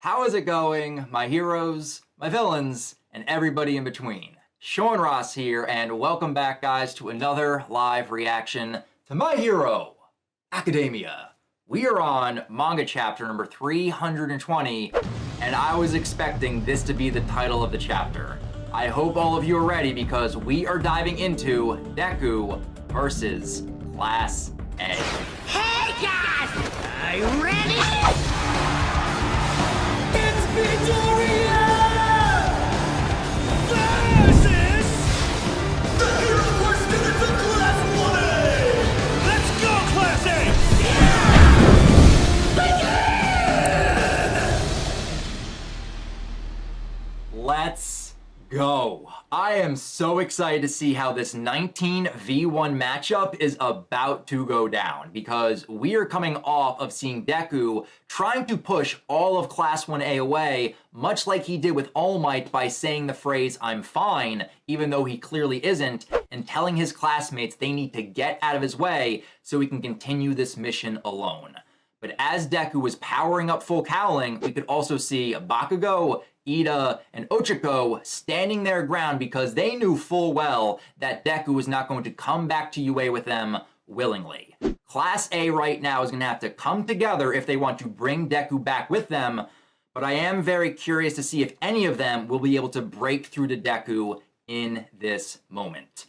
How is it going, my heroes, my villains, and everybody in between? Sean Ross here, and welcome back, guys, to another live reaction to My Hero Academia. We are on manga chapter number 320, and I was expecting this to be the title of the chapter. I hope all of you are ready because we are diving into Deku versus Class A. Hey guys! Are you ready? It's Victoria! Versus the Hero Force students of Class 1A! Let's go, Class A! Begin! Let's go. I am so excited to see how this 19v1 matchup is about to go down because we are coming off of seeing Deku trying to push all of Class 1A away, much like he did with All Might by saying the phrase, "I'm fine," even though he clearly isn't, and telling his classmates they need to get out of his way so he can continue this mission alone. But as Deku was powering up full cowling, we could also see Bakguo, Iida, and Ochaco standing their ground because they knew full well that Deku was not going to come back to UA with them willingly. Class A right now is going to have to come together if they want to bring Deku back with them, but I am very curious to see if any of them will be able to break through to Deku in this moment.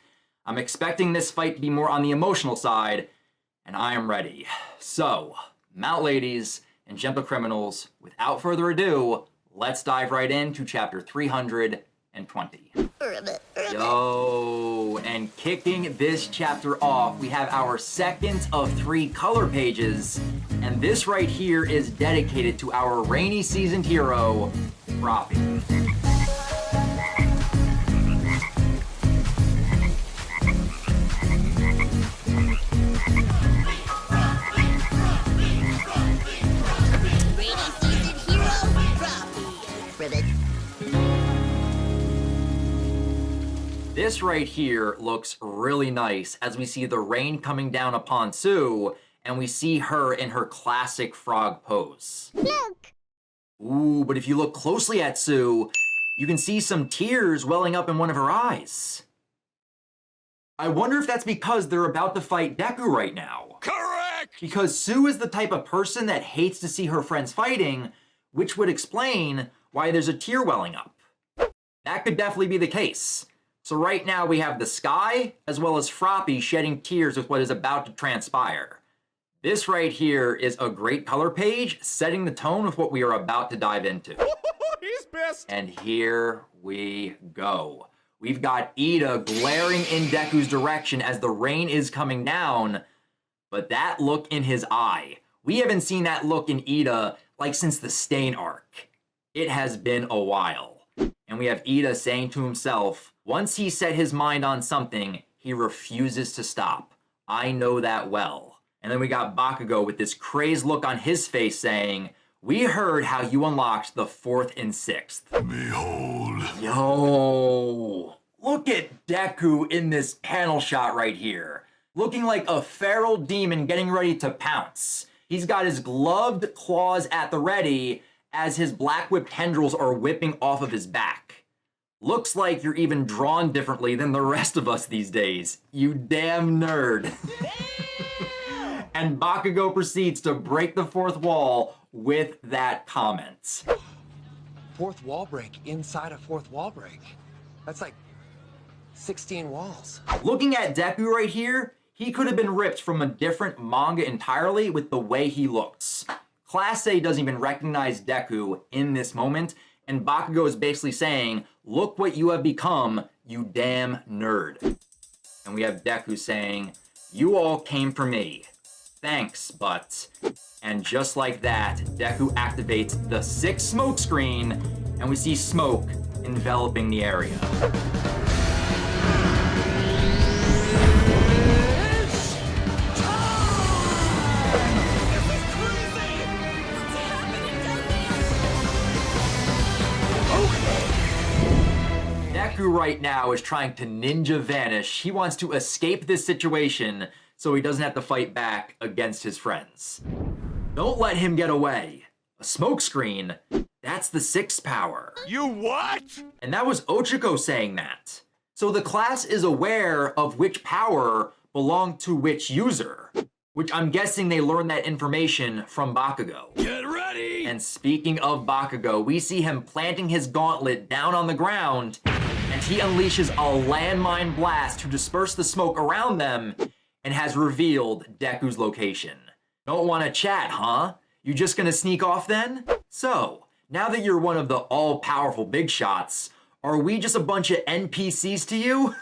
I'm expecting this fight to be more on the emotional side, and I am ready. So, mount ladies and gentle criminals, without further ado, let's dive right into chapter 320. Yo, and kicking this chapter off, we have our second of 3 color pages, and this right here is dedicated to our rainy seasoned hero, Froppy. This right here looks really nice as we see the rain coming down upon Sue, and we see her in her classic frog pose. Look! Ooh, but if you look closely at Sue, you can see some tears welling up in one of her eyes. I wonder if that's because they're about to fight Deku right now. Correct! Because Sue is the type of person that hates to see her friends fighting, which would explain why there's a tear welling up. That could definitely be the case. So right now we have the sky, as well as Froppy shedding tears with what is about to transpire. This right here is a great color page, setting the tone with what we are about to dive into. He's best! And here we go. We've got Iida glaring in Deku's direction as the rain is coming down, but that look in his eye, we haven't seen that look in Iida like since the Stain arc. It has been a while. And we have Iida saying to himself, once he set his mind on something, he refuses to stop. I know that well. And then we got Bakguo with this crazed look on his face saying, we heard how you unlocked the 4th and 6th. Behold. Yo, look at Deku in this panel shot right here. Looking like a feral demon getting ready to pounce. He's got his gloved claws at the ready as his black whip tendrils are whipping off of his back. Looks like you're even drawn differently than the rest of us these days. You damn nerd. And Bakguo proceeds to break the 4th wall with that comment. 4th wall break inside a 4th wall break. That's like 16 walls. Looking at Deku right here, he could have been ripped from a different manga entirely with the way he looks. Class A doesn't even recognize Deku in this moment, and Bakguo is basically saying, look what you have become, you damn nerd. And we have Deku saying, you all came for me. Thanks, but... And just like that, Deku activates the 6th smoke screen, and we see smoke enveloping the area. Deku right now is trying to ninja vanish. He wants to escape this situation so he doesn't have to fight back against his friends. Don't let him get away. A smokescreen? That's the sixth power. You what? And that was Ochaco saying that. So the class is aware of which power belonged to which user, which I'm guessing they learned that information from Bakugo. Get ready! And speaking of Bakugo, we see him planting his gauntlet down on the ground, and he unleashes a landmine blast to disperse the smoke around them, and has revealed Deku's location. Don't want to chat, huh? You just gonna sneak off then? So, now that you're one of the all-powerful big shots, are we just a bunch of NPCs to you?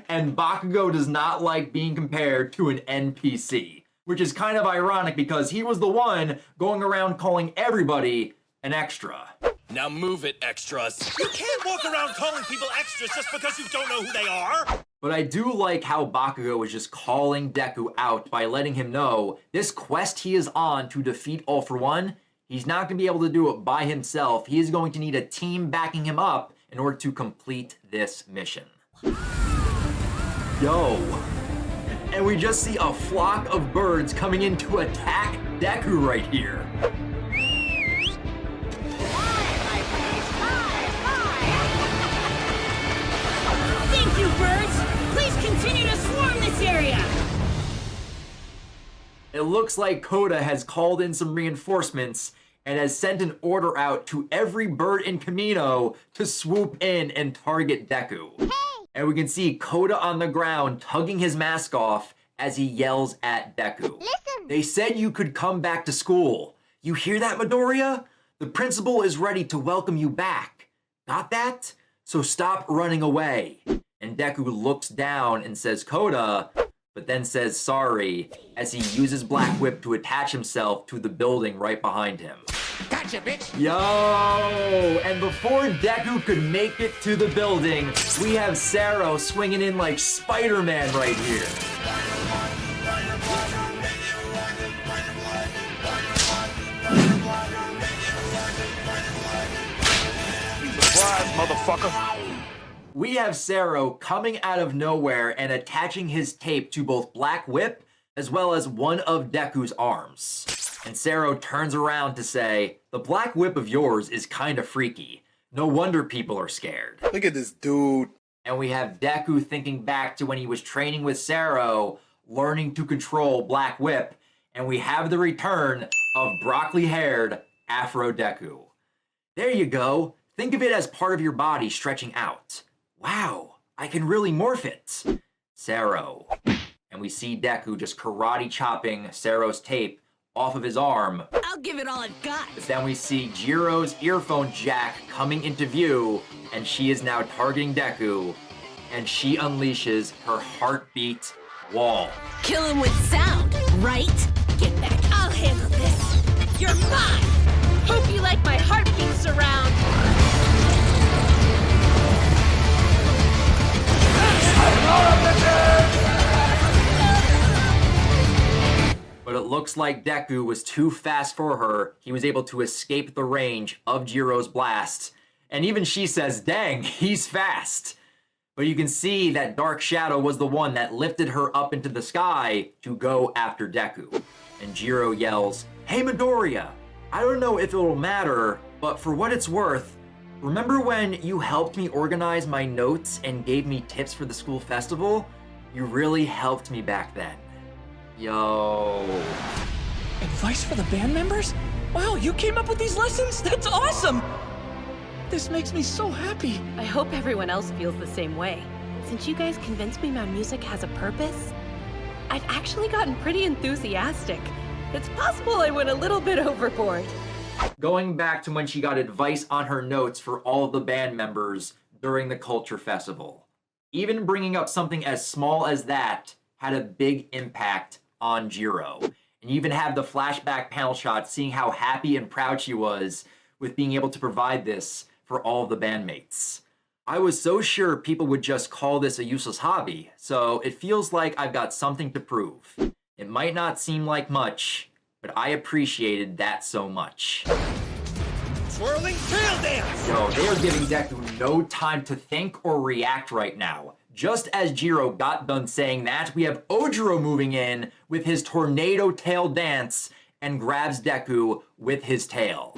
And Bakugo does not like being compared to an NPC, which is kind of ironic because he was the one going around calling everybody an extra. Now move it, extras. You can't walk around calling people extras just because you don't know who they are. But I do like how Bakugo is just calling Deku out by letting him know this quest he is on to defeat All For One, he's not going to be able to do it by himself. He is going to need a team backing him up in order to complete this mission. Yo. And we just see a flock of birds coming in to attack Deku right here. Thank you, birds! Please continue to swarm this area! It looks like Koda has called in some reinforcements and has sent an order out to every bird in Kamino to swoop in and target Deku. Hey. And we can see Koda on the ground tugging his mask off as he yells at Deku. Listen. They said you could come back to school. You hear that, Midoriya? The principal is ready to welcome you back. Got that? So stop running away. And Deku looks down and says Koda, but then says sorry as he uses Black Whip to attach himself to the building right behind him. Gotcha, bitch! Yo! And before Deku could make it to the building, we have Sero swinging in like Spider-Man right here. Surprise, motherfucker! We have Sero coming out of nowhere and attaching his tape to both Black Whip as well as one of Deku's arms. And Sero turns around to say, the Black Whip of yours is kinda freaky. No wonder people are scared. Look at this dude. And we have Deku thinking back to when he was training with Sero, learning to control Black Whip, and we have the return of broccoli-haired Afro Deku. There you go. Think of it as part of your body stretching out. Wow, I can really morph it. Sero. And we see Deku just karate chopping Sero's tape off of his arm. I'll give it all I've got. But then we see Jiro's earphone jack coming into view, and she is now targeting Deku, and she unleashes her heartbeat wall. Kill him with sound, right? Get back. I'll handle this. You're mine. Hope you like my heartbeat surround. But it looks like Deku was too fast for her. He was able to escape the range of Jiro's blast. And even she says, dang, he's fast. But you can see that Dark Shadow was the one that lifted her up into the sky to go after Deku. And Jiro yells, hey Midoriya, I don't know if it'll matter, but for what it's worth, remember when you helped me organize my notes and gave me tips for the school festival? You really helped me back then. Yo. Advice for the band members? Wow, you came up with these lessons? That's awesome! This makes me so happy. I hope everyone else feels the same way. Since you guys convinced me my music has a purpose, I've actually gotten pretty enthusiastic. It's possible I went a little bit overboard. Going back to when she got advice on her notes for all of the band members during the Culture Festival. Even bringing up something as small as that had a big impact on Jiro. And you even have the flashback panel shot seeing how happy and proud she was with being able to provide this for all of the bandmates. I was so sure people would just call this a useless hobby, so it feels like I've got something to prove. It might not seem like much, but I appreciated that so much. Swirling tail dance! So they are giving Deku no time to think or react right now. Just as Jiro got done saying that, we have Ojiro moving in with his tornado tail dance and grabs Deku with his tail.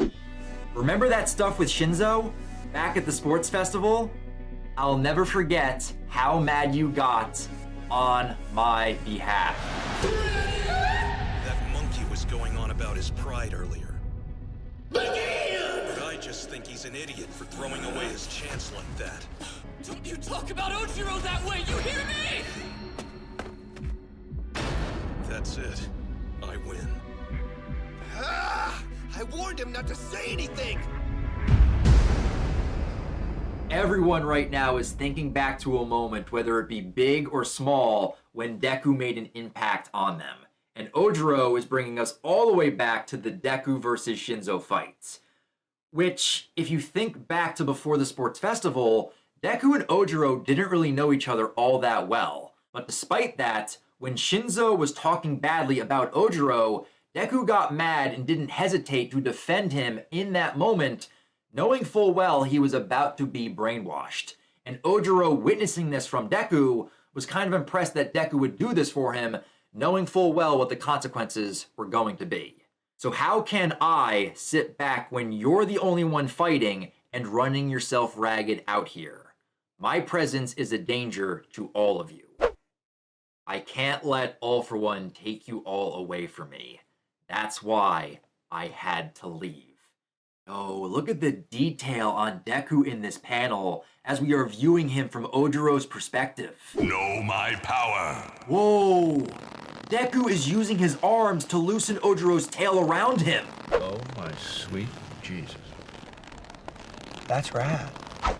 Remember that stuff with Shinzo back at the sports festival? I'll never forget how mad you got on my behalf. That monkey was going on about his pride earlier. But I just think he's an idiot for throwing away his chance like that. Don't you talk about Ochaco that way, you hear me? That's it. I win. I warned him not to say anything! Everyone right now is thinking back to a moment, whether it be big or small, when Deku made an impact on them. And Ojiro is bringing us all the way back to the Deku versus Shinzo fights. Which, if you think back to before the sports festival, Deku and Ojiro didn't really know each other all that well. But despite that, when Shinzo was talking badly about Ojiro, Deku got mad and didn't hesitate to defend him in that moment, knowing full well he was about to be brainwashed. And Ojiro, witnessing this from Deku, was kind of impressed that Deku would do this for him, knowing full well what the consequences were going to be. So how can I sit back when you're the only one fighting and running yourself ragged out here? My presence is a danger to all of you. I can't let All For One take you all away from me. That's why I had to leave. Oh, look at the detail on Deku in this panel as we are viewing him from Ojiro's perspective. Know my power. Whoa! Deku is using his arms to loosen Ojiro's tail around him. Oh my sweet Jesus. That's rad.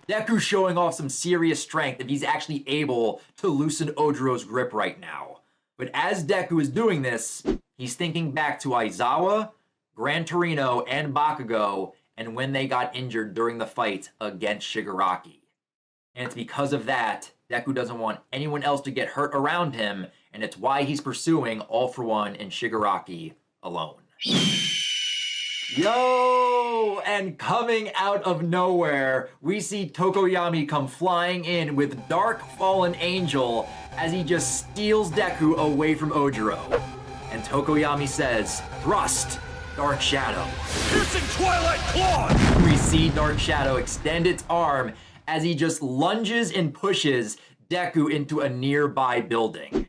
Deku's showing off some serious strength if he's actually able to loosen Ojiro's grip right now. But as Deku is doing this, he's thinking back to Aizawa, Gran Torino, and Bakugo, and when they got injured during the fight against Shigaraki. And it's because of that, Deku doesn't want anyone else to get hurt around him, and it's why he's pursuing All For One and Shigaraki alone. Yo! And coming out of nowhere, we see Tokoyami come flying in with Dark Fallen Angel as he just steals Deku away from Ojiro. And Tokoyami says, "Thrust, Dark Shadow." Piercing Twilight Claw! We see Dark Shadow extend its arm as he just lunges and pushes Deku into a nearby building.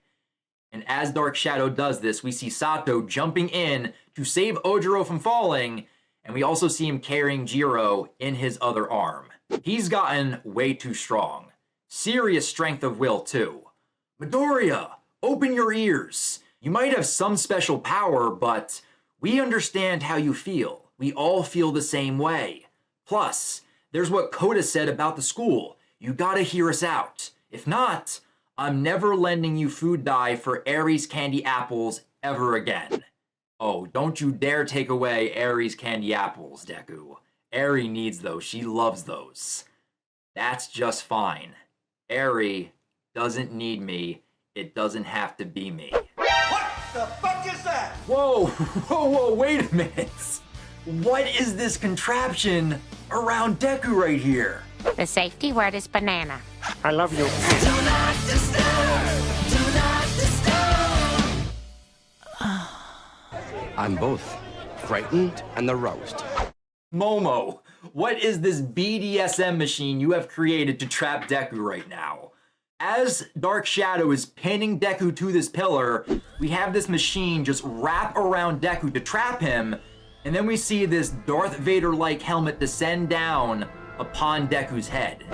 And as Dark Shadow does this, we see Sato jumping in to save Ojiro from falling, and we also see him carrying Jiro in his other arm. He's gotten way too strong. Serious strength of will, too. Midoriya, open your ears. You might have some special power, but we understand how you feel. We all feel the same way. Plus, there's what Koda said about the school. You gotta hear us out. If not, I'm never lending you food dye for Aries candy apples ever again. Oh, don't you dare take away Aries candy apples, Deku. Eri needs those. She loves those. That's just fine. Eri doesn't need me. It doesn't have to be me. What the fuck is that? Whoa, wait a minute. What is this contraption around Deku right here? The safety word is banana. I love you. Do not disturb! Do not disturb! I'm both frightened and aroused. Momo, what is this BDSM machine you have created to trap Deku right now? As Dark Shadow is pinning Deku to this pillar, we have this machine just wrap around Deku to trap him, and then we see this Darth Vader-like helmet descend down upon Deku's head.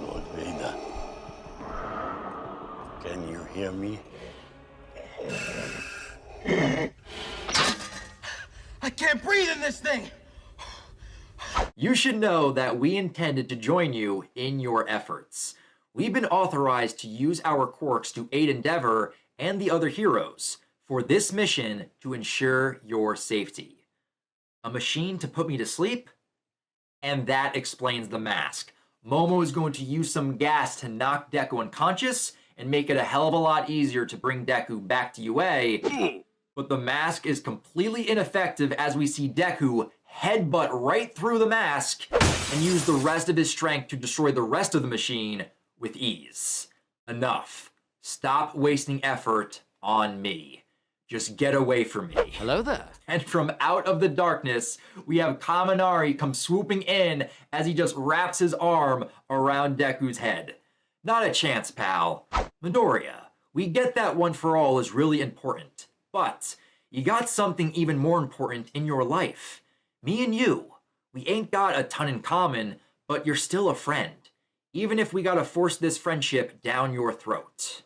Lord Vader, can you hear me? I can't breathe in this thing! You should know that we intended to join you in your efforts. We've been authorized to use our quirks to aid Endeavor and the other heroes for this mission to ensure your safety. A machine to put me to sleep? And that explains the mask. Momo is going to use some gas to knock Deku unconscious, and make it a hell of a lot easier to bring Deku back to UA, but the mask is completely ineffective as we see Deku headbutt right through the mask and use the rest of his strength to destroy the rest of the machine with ease. Enough. Stop wasting effort on me. Just get away from me. Hello there. And from out of the darkness, we have Kaminari come swooping in as he just wraps his arm around Deku's head. Not a chance, pal. Midoriya, we get that One for All is really important, but you got something even more important in your life. Me and you. We ain't got a ton in common, but you're still a friend, even if we gotta force this friendship down your throat.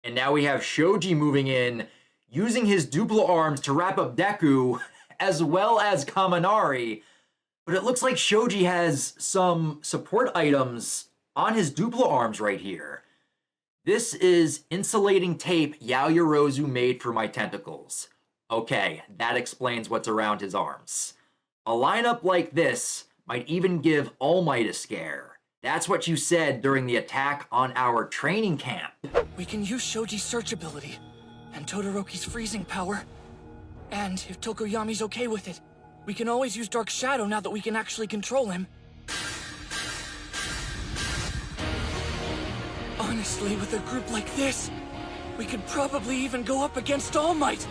And now we have Shoji moving in, using his Duplo arms to wrap up Deku, as well as Kaminari. But it looks like Shoji has some support items on his Duplo arms right here. This is insulating tape Yaoyorozu made for my tentacles. Okay, that explains what's around his arms. A lineup like this might even give All Might a scare. That's what you said during the attack on our training camp. We can use Shoji's search ability, and Todoroki's freezing power. And if Tokoyami's okay with it, we can always use Dark Shadow now that we can actually control him. Honestly, with a group like this, we could probably even go up against All Might.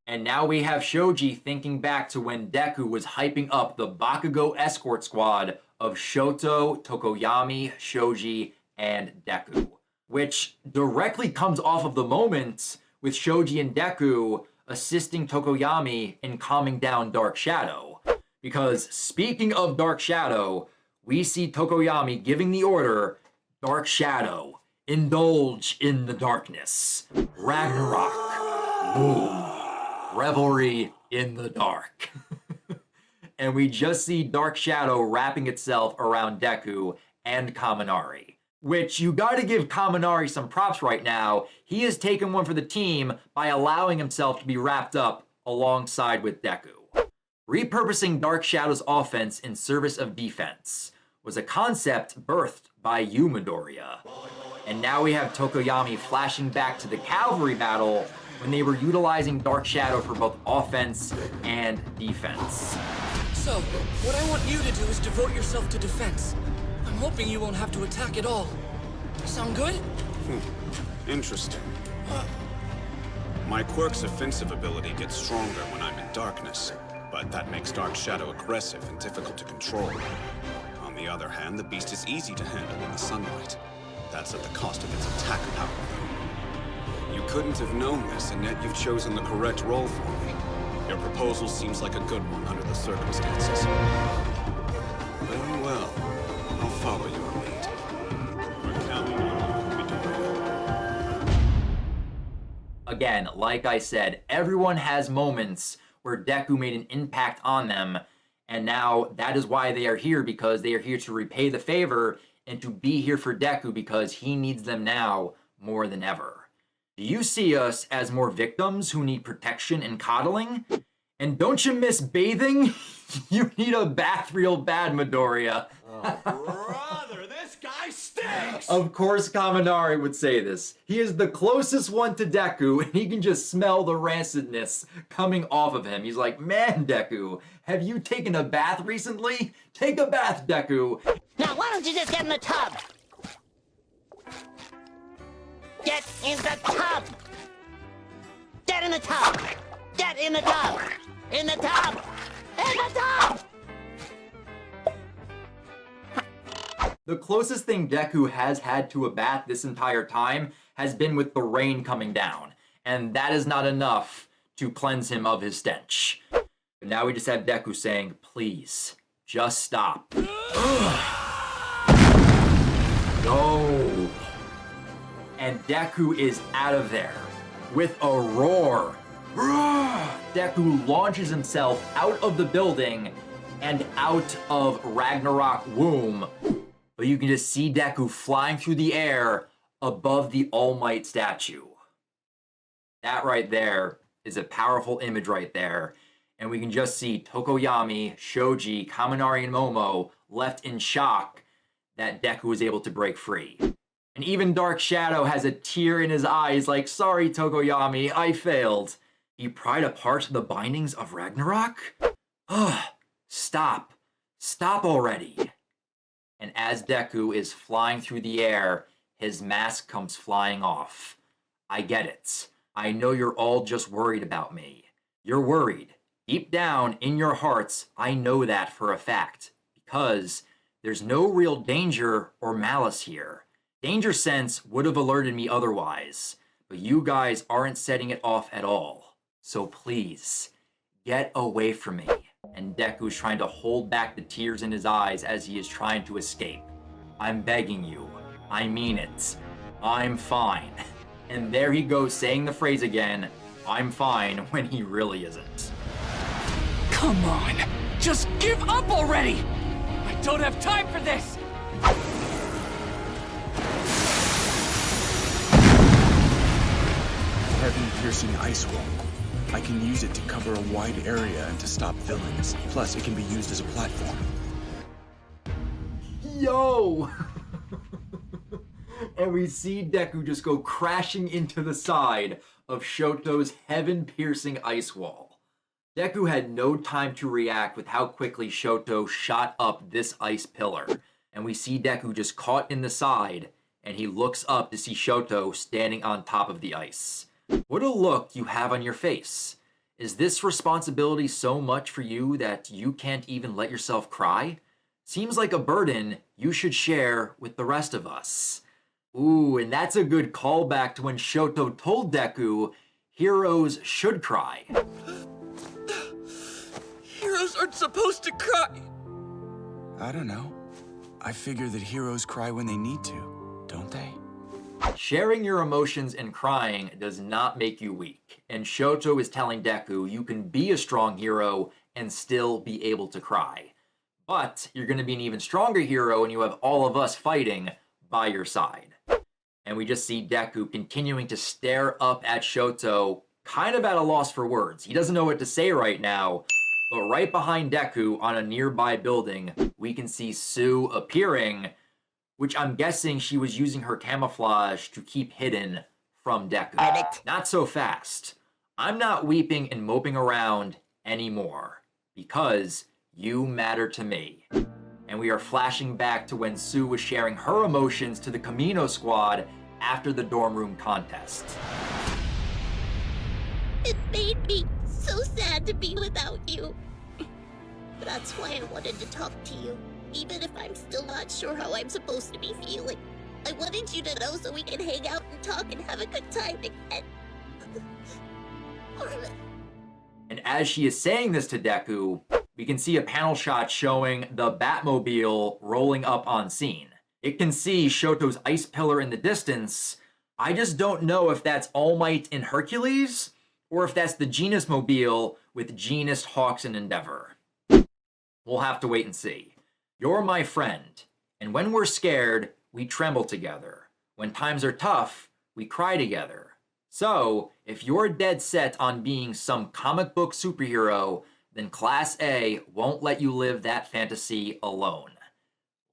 And now we have Shoji thinking back to when Deku was hyping up the Bakugo escort squad of Shoto, Tokoyami, Shoji, and Deku, which directly comes off of the moment with Shoji and Deku assisting Tokoyami in calming down Dark Shadow. Because speaking of Dark Shadow, we see Tokoyami giving the order, Dark Shadow, indulge in the darkness. Ragnarok, boom. Revelry in the dark. And we just see Dark Shadow wrapping itself around Deku and Kaminari. Which you gotta give Kaminari some props right now. He has taken one for the team by allowing himself to be wrapped up alongside with Deku. Repurposing Dark Shadow's offense in service of defense was a concept birthed by you, Midoriya. And now we have Tokoyami flashing back to the cavalry battle when they were utilizing Dark Shadow for both offense and defense. So, what I want you to do is devote yourself to defense. I'm hoping you won't have to attack at all. Sound good? Interesting. My quirk's offensive ability gets stronger when I'm in darkness, but that makes Dark Shadow aggressive and difficult to control. On the other hand, the beast is easy to handle in the sunlight. That's at the cost of its attack power, though. You couldn't have known this, and yet you've chosen the correct role for me. Your proposal seems like a good one under the circumstances. Very well. I'll follow your lead. We're counting on you, Midoriya. Again, like I said, everyone has moments where Deku made an impact on them, and now that is why they are here, because they are here to repay the favor and to be here for Deku because he needs them now more than ever. Do you see us as more victims who need protection and coddling? And don't you miss bathing? You need a bath real bad, Midoriya. Oh, brother, this guy stinks! Of course Kaminari would say this. He is the closest one to Deku, and he can just smell the rancidness coming off of him. He's like, man, Deku, have you taken a bath recently? Take a bath, Deku. Now, why don't you just get in the tub? Get in the tub! Get in the tub! Get in the tub! In the tub! In the tub! The closest thing Deku has had to a bath this entire time has been with the rain coming down, and that is not enough to cleanse him of his stench. But now we just have Deku saying, please, just stop. No. And Deku is out of there with a roar. Deku launches himself out of the building and out of Ragnarok womb. But you can just see Deku flying through the air above the All Might statue. That right there is a powerful image right there. And we can just see Tokoyami, Shoji, Kaminari, and Momo left in shock that Deku was able to break free. And even Dark Shadow has a tear in his eyes like, sorry, Tokoyami, I failed. You pried apart the bindings of Ragnarok? Ugh, stop. Stop already. And as Deku is flying through the air, his mask comes flying off. I get it. I know you're all just worried about me. You're worried. Deep down in your hearts, I know that for a fact. Because there's no real danger or malice here. Danger sense would have alerted me otherwise. But you guys aren't setting it off at all. So please, get away from me. And Deku's trying to hold back the tears in his eyes as he is trying to escape. I'm begging you. I mean it. I'm fine. And there he goes saying the phrase again, I'm fine, when he really isn't. Come on! Just give up already! I don't have time for this! Heaven-piercing ice wall. I can use it to cover a wide area and to stop villains. Plus, it can be used as a platform. Yo! And we see Deku just go crashing into the side of Shoto's heaven-piercing ice wall. Deku had no time to react with how quickly Shoto shot up this ice pillar. And we see Deku just caught in the side, and he looks up to see Shoto standing on top of the ice. What a look you have on your face. Is this responsibility so much for you that you can't even let yourself cry? Seems like a burden you should share with the rest of us. Ooh, and that's a good callback to when Shoto told Deku heroes should cry. Heroes aren't supposed to cry! I don't know. I figure that heroes cry when they need to, don't they? Sharing your emotions and crying does not make you weak, and Shoto is telling Deku you can be a strong hero and still be able to cry. But you're going to be an even stronger hero when you have all of us fighting by your side. And we just see Deku continuing to stare up at Shoto, kind of at a loss for words. He doesn't know what to say right now, but right behind Deku on a nearby building, we can see Sue appearing, which I'm guessing she was using her camouflage to keep hidden from Deku. Not so fast. I'm not weeping and moping around anymore, because you matter to me. And we are flashing back to when Sue was sharing her emotions to the Camino squad after the dorm room contest. It made me so sad to be without you. That's why I wanted to talk to you, even if I'm still not sure how I'm supposed to be feeling. I wanted you to know so we can hang out and talk and have a good time again. And as she is saying this to Deku, we can see a panel shot showing the Batmobile rolling up on scene. It can see Shoto's ice pillar in the distance. I just don't know if that's All Might in Hercules, or if that's the Genus Mobile with Genus, Hawks, and Endeavor. We'll have to wait and see. You're my friend, and when we're scared, we tremble together. When times are tough, we cry together. So, if you're dead set on being some comic book superhero, then Class A won't let you live that fantasy alone.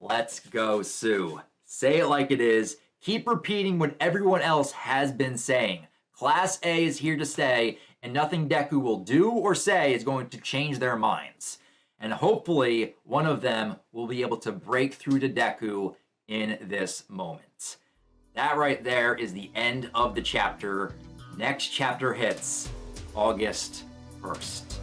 Let's go, Sue. Say it like it is. Keep repeating what everyone else has been saying. Class A is here to stay, and nothing Deku will do or say is going to change their minds. And hopefully, one of them will be able to break through to Deku in this moment. That right there is the end of the chapter. Next chapter hits August 1st.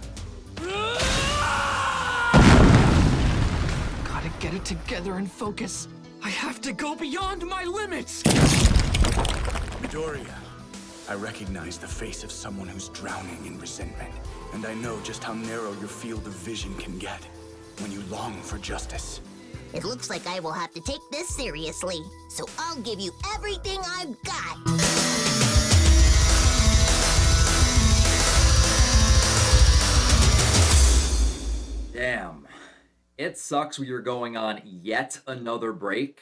Gotta get it together and focus. I have to go beyond my limits! Midoriya, I recognize the face of someone who's drowning in resentment. And I know just how narrow your field of vision can get when you long for justice. It looks like I will have to take this seriously, so I'll give you everything I've got. Damn. It sucks we are going on yet another break,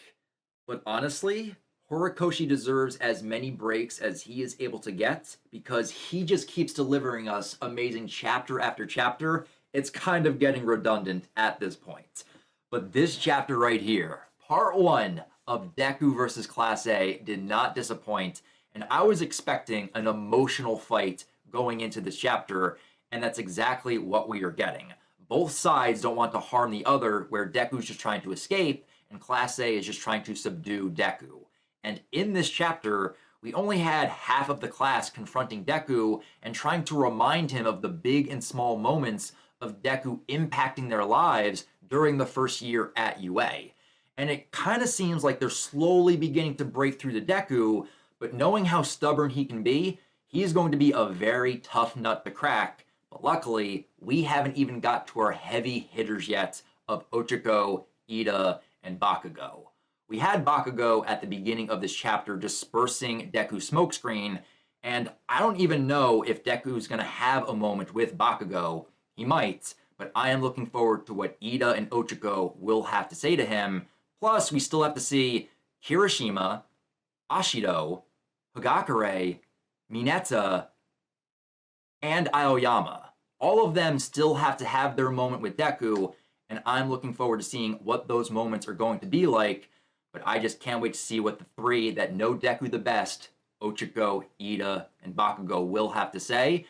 but honestly, Horikoshi deserves as many breaks as he is able to get because he just keeps delivering us amazing chapter after chapter. It's kind of getting redundant at this point. But this chapter right here, part 1 of Deku versus Class A did not disappoint, and I was expecting an emotional fight going into this chapter, and that's exactly what we are getting. Both sides don't want to harm the other, where Deku's just trying to escape, and Class A is just trying to subdue Deku. And in this chapter, we only had half of the class confronting Deku and trying to remind him of the big and small moments of Deku impacting their lives during the first year at UA. And it kind of seems like they're slowly beginning to break through to Deku, but knowing how stubborn he can be, he's going to be a very tough nut to crack. But luckily, we haven't even got to our heavy hitters yet of Ochaco, Iida, and Bakguo. We had Bakguo at the beginning of this chapter dispersing Deku's smokescreen, and I don't even know if Deku's going to have a moment with Bakguo. He might, but I am looking forward to what Iida and Ochaco will have to say to him. Plus, we still have to see Kirishima, Ashido, Hagakure, Mineta, and Aoyama. All of them still have to have their moment with Deku, and I'm looking forward to seeing what those moments are going to be like, but I just can't wait to see what the three that know Deku the best, Ochaco, Iida, and Bakguo, will have to say,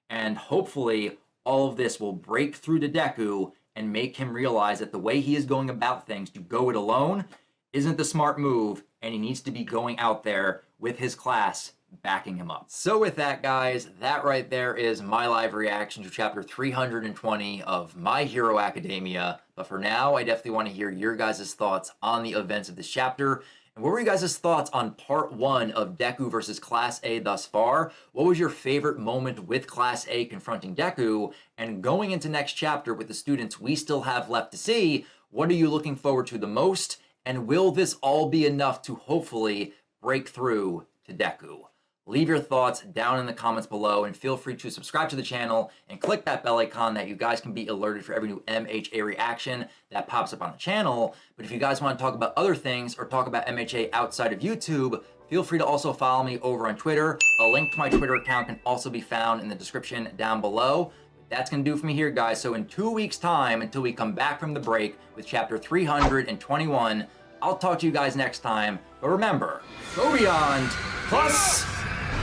and hopefully all of this will break through to Deku and make him realize that the way he is going about things to go it alone isn't the smart move, and he needs to be going out there with his class backing him up. So with that, guys, that right there is my live reaction to chapter 320 of My Hero Academia. But for now, I definitely want to hear your guys' thoughts on the events of this chapter. And what were you guys' thoughts on part 1 of Deku versus Class A thus far? What was your favorite moment with Class A confronting Deku? And going into next chapter with the students we still have left to see, what are you looking forward to the most? And will this all be enough to hopefully break through to Deku? Leave your thoughts down in the comments below, and feel free to subscribe to the channel and click that bell icon that you guys can be alerted for every new MHA reaction that pops up on the channel. But if you guys want to talk about other things or talk about MHA outside of YouTube, feel free to also follow me over on Twitter. A link to my Twitter account can also be found in the description down below. That's going to do it for me here, guys. So in 2 weeks' time, until we come back from the break with chapter 321, I'll talk to you guys next time. But remember, go beyond, plus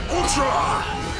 Ultra!